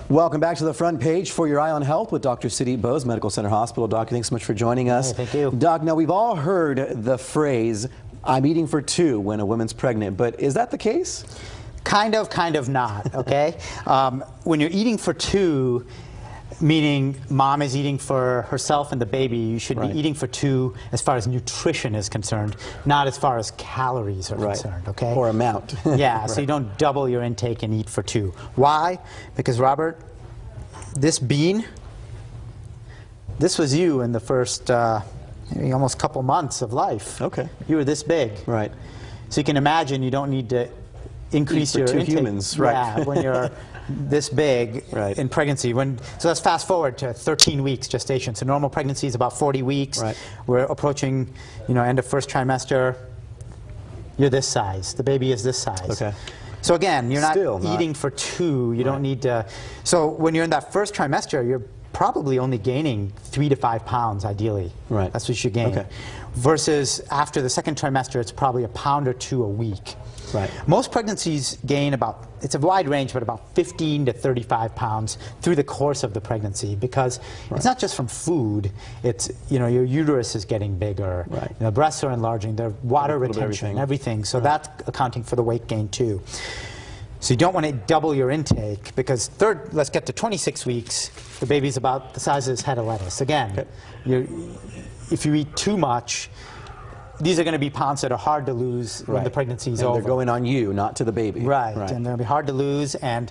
Welcome back to the front page for Your Eye on Health with Dr. Sudip Bose, Medical Center Hospital. Doctor, thanks so much for joining us. Hey, thank you. Doc, now we've all heard the phrase, I'm eating for two when a woman's pregnant, but is that the case? Kind of not, okay? When you're eating for two, meaning mom is eating for herself and the baby, you should be eating for two as far as nutrition is concerned, not as far as calories are concerned, okay? Or amount. Yeah, so you don't double your intake and eat for two. Why? Because, Robert, this bean, this was you in the first maybe almost couple months of life. Okay. You were this big. Right. So you can imagine you don't need to increase your intake. Humans, right. Yeah, when you're this big in pregnancy. So let's fast forward to 13 weeks gestation. So normal pregnancy is about 40 weeks. Right. We're approaching, end of first trimester. You're this size. The baby is this size. Okay. So again, you're not Still eating for two. You don't need to. So when you're in that first trimester, you're probably only gaining 3 to 5 pounds, ideally. Right. That's what you should gain. Okay. Versus after the second trimester, it's probably 1 pound or 2 a week. Right. Most pregnancies gain about, it's a wide range, but about 15 to 35 pounds through the course of the pregnancy, because it's not just from food, it's, your uterus is getting bigger, breasts are enlarging, their water retention, everything. So that's accounting for the weight gain too. So you don't want to double your intake, because let's get to 26 weeks, the baby's about the size of his head of lettuce. Again, if you eat too much, these are going to be pounds that are hard to lose when the pregnancy is over. They're going on you, not to the baby. Right, and they're going to be hard to lose. And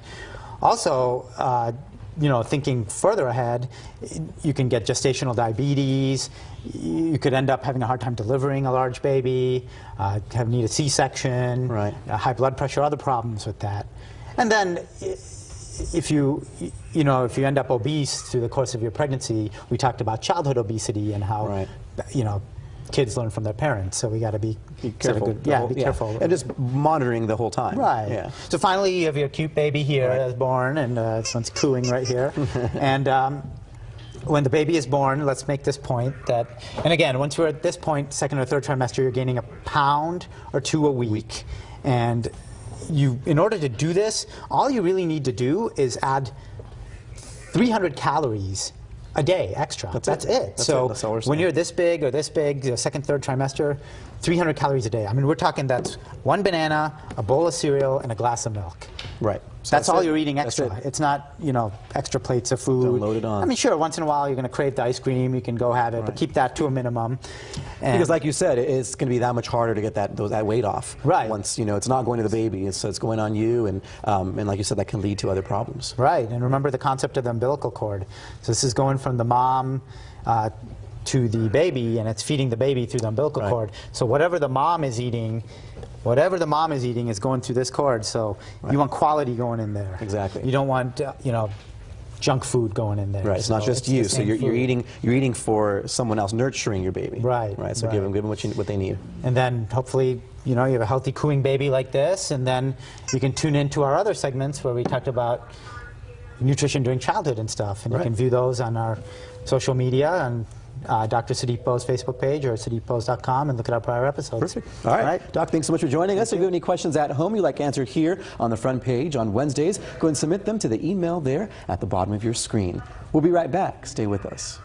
also, thinking further ahead, you can get gestational diabetes. You could end up having a hard time delivering a large baby, need a C-section, high blood pressure, other problems with that. And then, if you end up obese through the course of your pregnancy, we talked about childhood obesity and how, kids learn from their parents, so we got to be careful. Be careful. And just monitoring the whole time. Right. Yeah. So finally, you have your cute baby here that's born, and it's cooing right here. And when the baby is born, let's make this point that, and again, once you're at this point, second or third trimester, you're gaining 1 pound or 2 a week. And in order to do this, all you really need to do is add 300 calories a day extra. That's it. So when you're this big or this big, the second, third trimester, 300 calories a day. I mean, we're talking that's 1 banana, a bowl of cereal, and a glass of milk. Right. So that's all you're eating extra. It's not, extra plates of food. Don't load it on. I mean, sure, once in a while you're going to crave the ice cream. You can go have it, but keep that to a minimum. Because like you said, it's going to be that much harder to get that weight off. Right. Once, it's not going to the baby, so it's going on you, and like you said, that can lead to other problems. Right, and remember the concept of the umbilical cord. So this is going from the mom to the baby, and it's feeding the baby through the umbilical cord. So whatever the mom is eating is going through this cord. So you want quality going in there. Exactly. You don't want junk food going in there. Right. It's not just you. So you're eating for someone else, nurturing your baby. Right. Right. So give them what they need. And then hopefully you have a healthy cooing baby like this, and then you can tune into our other segments where we talked about nutrition during childhood and stuff, and you can view those on our social media and Dr. Sudip Bose Facebook page or SudipBose.com, and look at our prior episodes. Perfect. All right. Doc, thanks so much for joining us. If you have any questions at home you'd like answered here on the front page on Wednesdays, go and submit them to the email there at the bottom of your screen. We'll be right back. Stay with us.